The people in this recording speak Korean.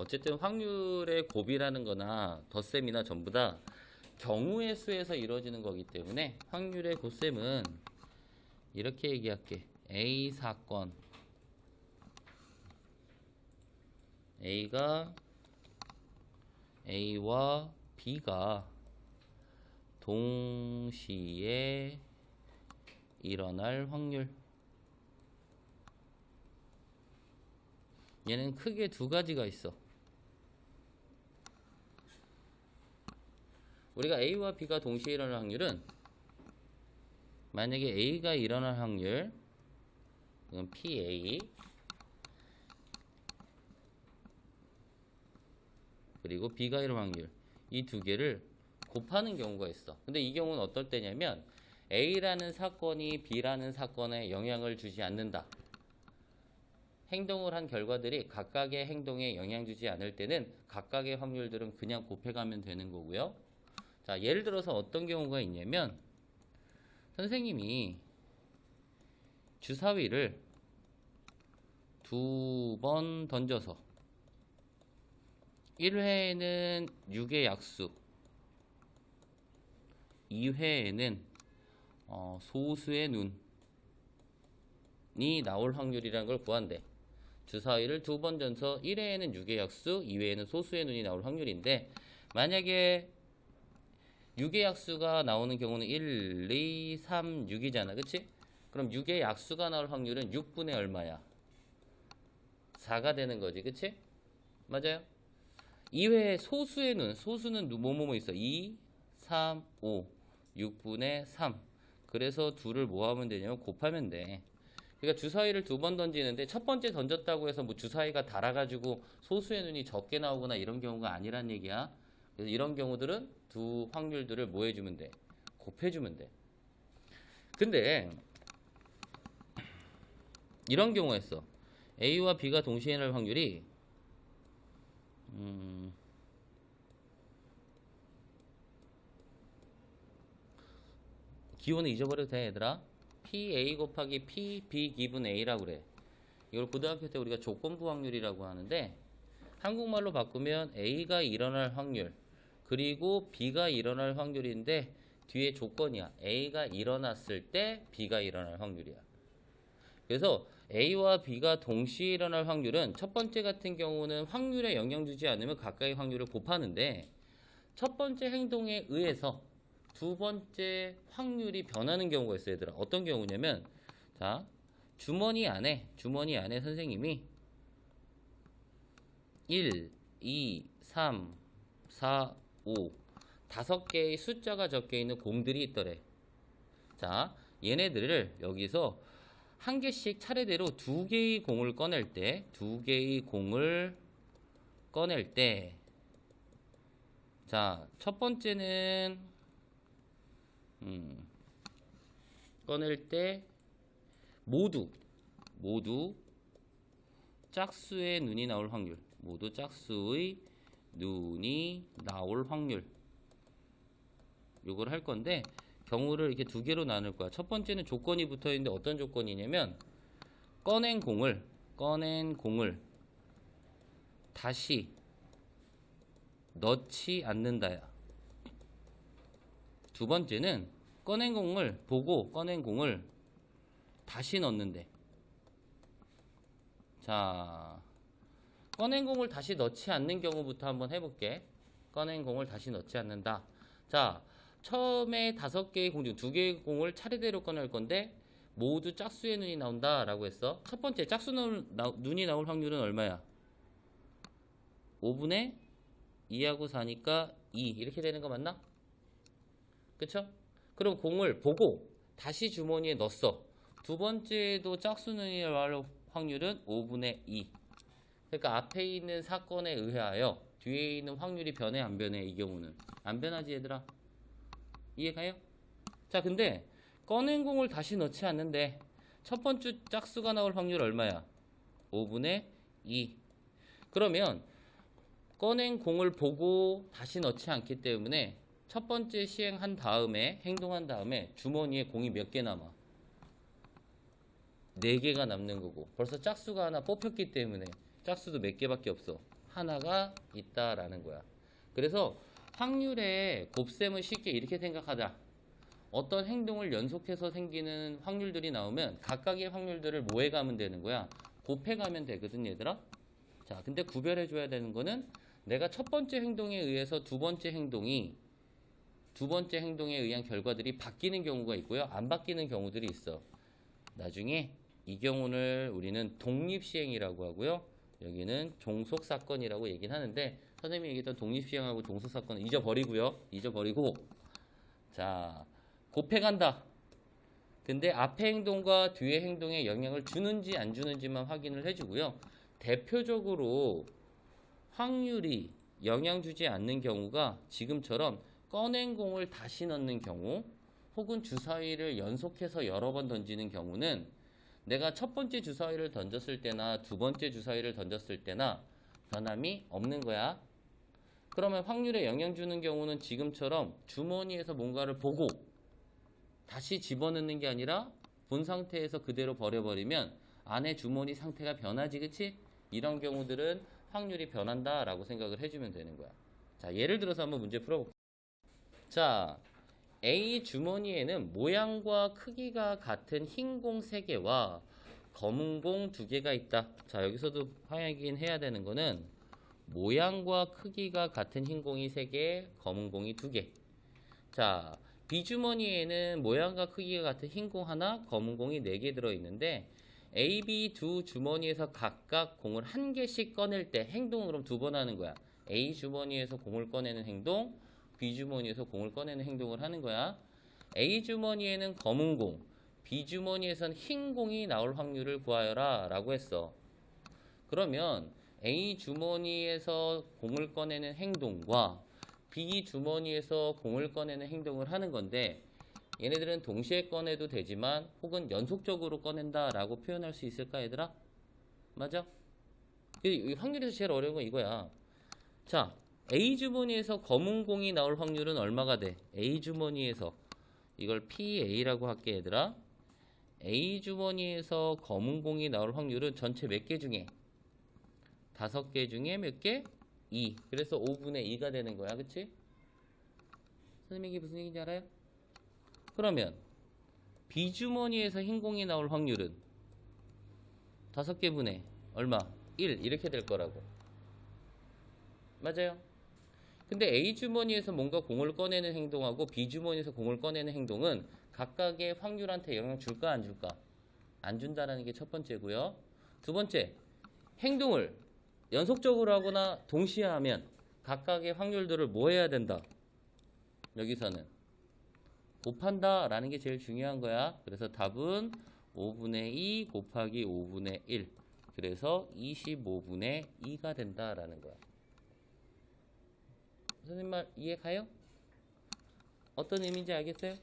어쨌든 확률의 곱이라는 거나 덧셈이나 전부 다 경우의 수에서 이루어지는 거기 때문에 확률의 곱셈은 이렇게 얘기할게. A 사건 A와 B가 동시에 일어날 확률. 얘는 크게 두 가지가 있어. 우리가 A와 B가 동시에 일어날 확률은 만약에 A가 일어날 확률, 그럼 PA, 그리고 B가 일어날 확률, 이 두 개를 곱하는 경우가 있어. 근데 이 경우는 어떨 때냐면 A라는 사건이 B라는 사건에 영향을 주지 않는다. 행동을 한 결과들이 각각의 행동에 영향 주지 않을 때는 각각의 확률들은 그냥 곱해가면 되는 거고요. 자, 예를 들어서 어떤 경우가 있냐면 선생님이 주사위를 두 번 던져서 1회에는 6의 약수, 2회에는 소수의 눈이 나올 확률이라는 걸 구한대. 주사위를 두 번 던져서 1회에는 6의 약수, 2회에는 소수의 눈이 나올 확률인데 만약에 6의 약수가 나오는 경우는 1, 2, 3, 6이잖아. 그치? 그럼 6의 약수가 나올 확률은 6분의 얼마야? 4가 되는 거지. 그치? 맞아요? 2회 소수의 눈, 소수는 뭐뭐뭐 있어? 2, 3, 5, 6분의 3. 그래서 둘을 뭐 하면 되냐면 곱하면 돼. 그러니까 주사위를 두 번 던지는데 첫 번째 던졌다고 해서 뭐 주사위가 달아가지고 소수의 눈이 적게 나오거나 이런 경우가 아니란 얘기야. 그래서 이런 경우들은 두 확률들을 뭐 해주면 돼? 곱해주면 돼. 근데 이런 경우가 있어. A와 B가 동시에 일어날 확률이 기호는 잊어버려도 돼, 얘들아. PA 곱하기 PB 기분 A라고 그래. 이걸 고등학교 때 우리가 조건부 확률이라고 하는데 한국말로 바꾸면 A가 일어날 확률 그리고 B가 일어날 확률인데 뒤에 조건이야. A가 일어났을 때 B가 일어날 확률이야. 그래서 A와 B가 동시에 일어날 확률은 첫 번째 같은 경우는 확률에 영향 주지 않으면 가까이 확률을 곱하는데 첫 번째 행동에 의해서 두 번째 확률이 변하는 경우가 있어요, 얘들아. 어떤 경우냐면 자, 주머니 안에 선생님이 1, 2, 3, 4, 5 다섯 개의 숫자가 적혀 있는 공들이 있더래. 자, 얘네들을 여기서 한 개씩 차례대로 두 개의 공을 꺼낼 때, 자, 첫 번째는 꺼낼 때 모두 짝수의 눈이 나올 확률. 모두 짝수의 눈이 나올 확률. 요걸 할 건데 경우를 이렇게 두 개로 나눌 거야. 첫 번째는 조건이 붙어 있는데 어떤 조건이냐면 꺼낸 공을 다시 넣지 않는다야. 두 번째는 꺼낸 공을 보고 꺼낸 공을 다시 넣는데. 자, 꺼낸 공을 다시 넣지 않는 경우부터 한번 해볼게. 꺼낸 공을 다시 넣지 않는다. 자, 처음에 다섯 개의 공 중 두 개의 공을 차례대로 꺼낼 건데 모두 짝수의 눈이 나온다 라고 했어. 첫 번째 짝수 눈이 나올 확률은 얼마야? 5분의 2하고 4니까 2 이렇게 되는 거 맞나? 그쵸? 그럼 공을 보고 다시 주머니에 넣었어. 두 번째도 짝수 눈이 나올 확률은 5분의 2. 그러니까 앞에 있는 사건에 의하여 뒤에 있는 확률이 변해 안 변해? 이 경우는 안 변하지 얘들아. 이해가요? 자, 근데 꺼낸 공을 다시 넣지 않는데 첫 번째 짝수가 나올 확률 얼마야? 5분의 2. 그러면 꺼낸 공을 보고 다시 넣지 않기 때문에 첫 번째 행동한 다음에 주머니에 공이 몇 개 남아? 4개가 남는 거고 벌써 짝수가 하나 뽑혔기 때문에 짝수도 몇 개밖에 없어? 하나가 있다라는 거야. 그래서 확률의 곱셈을 쉽게 이렇게 생각하자. 어떤 행동을 연속해서 생기는 확률들이 나오면 각각의 확률들을 뭐 해가면 되는 거야? 곱해가면 되거든, 얘들아. 자, 근데 구별해줘야 되는 거는 내가 첫 번째 행동에 의해서 두 번째 행동에 의한 결과들이 바뀌는 경우가 있고요. 안 바뀌는 경우들이 있어. 나중에 이 경우를 우리는 독립시행이라고 하고요. 여기는 종속사건이라고 얘기는 하는데 선생님이 얘기했던 독립시행하고 종속사건은 잊어버리고 자, 곱해간다. 근데 앞의 행동과 뒤의 행동에 영향을 주는지 안 주는지만 확인을 해주고요. 대표적으로 확률이 영향 주지 않는 경우가 지금처럼 꺼낸 공을 다시 넣는 경우 혹은 주사위를 연속해서 여러 번 던지는 경우는 내가 첫 번째 주사위를 던졌을 때나 두 번째 주사위를 던졌을 때나 변함이 없는 거야. 그러면 확률에 영향 주는 경우는 지금처럼 주머니에서 뭔가를 보고 다시 집어넣는 게 아니라 본 상태에서 그대로 버려버리면 안에 주머니 상태가 변하지, 그치? 이런 경우들은 확률이 변한다라고 생각을 해주면 되는 거야. 자, 예를 들어서 한번 문제 풀어볼게요. 자, A 주머니에는 모양과 크기가 같은 흰 공 3개와 검은 공 2개가 있다. 자, 여기서도 확인해야 되는 거는 모양과 크기가 같은 흰 공이 3개, 검은 공이 2개. 자, B 주머니에는 모양과 크기가 같은 흰 공 하나, 검은 공이 4개 들어있는데 A, B 두 주머니에서 각각 공을 1개씩 꺼낼 때 행동은 그럼 2번 하는 거야. A 주머니에서 공을 꺼내는 행동, B 주머니에서 공을 꺼내는 행동을 하는 거야. A 주머니에는 검은 공, B 주머니에선 흰 공이 나올 확률을 구하여라 라고 했어. 그러면 A 주머니에서 공을 꺼내는 행동과 B 주머니에서 공을 꺼내는 행동을 하는 건데 얘네들은 동시에 꺼내도 되지만 혹은 연속적으로 꺼낸다 라고 표현할 수 있을까, 얘들아? 맞아? 이 확률에서 제일 어려운 건 이거야. 자, A 주머니에서 검은 공이 나올 확률은 얼마가 돼? A 주머니에서 이걸 PA라고 할게, 얘들아. A 주머니에서 검은 공이 나올 확률은 전체 몇 개 중에? 5개 중에 몇 개? 2. 그래서 5분의 2가 되는 거야, 그치? 선생님 이게 무슨 얘기인지 알아요? 그러면 B 주머니에서 흰 공이 나올 확률은 5개 분의 얼마? 1 이렇게 될 거라고. 맞아요? 근데 A 주머니에서 뭔가 공을 꺼내는 행동하고 B 주머니에서 공을 꺼내는 행동은 각각의 확률한테 영향 줄까 안 줄까? 안 준다라는 게 첫 번째고요. 두 번째, 행동을 연속적으로 하거나 동시에 하면 각각의 확률들을 뭐 해야 된다? 여기서는 곱한다 라는 게 제일 중요한 거야. 그래서 답은 5분의 2 곱하기 5분의 1. 그래서 25분의 2가 된다라는 거야. 선생님 말 이해 가요? 어떤 의미인지 알겠어요?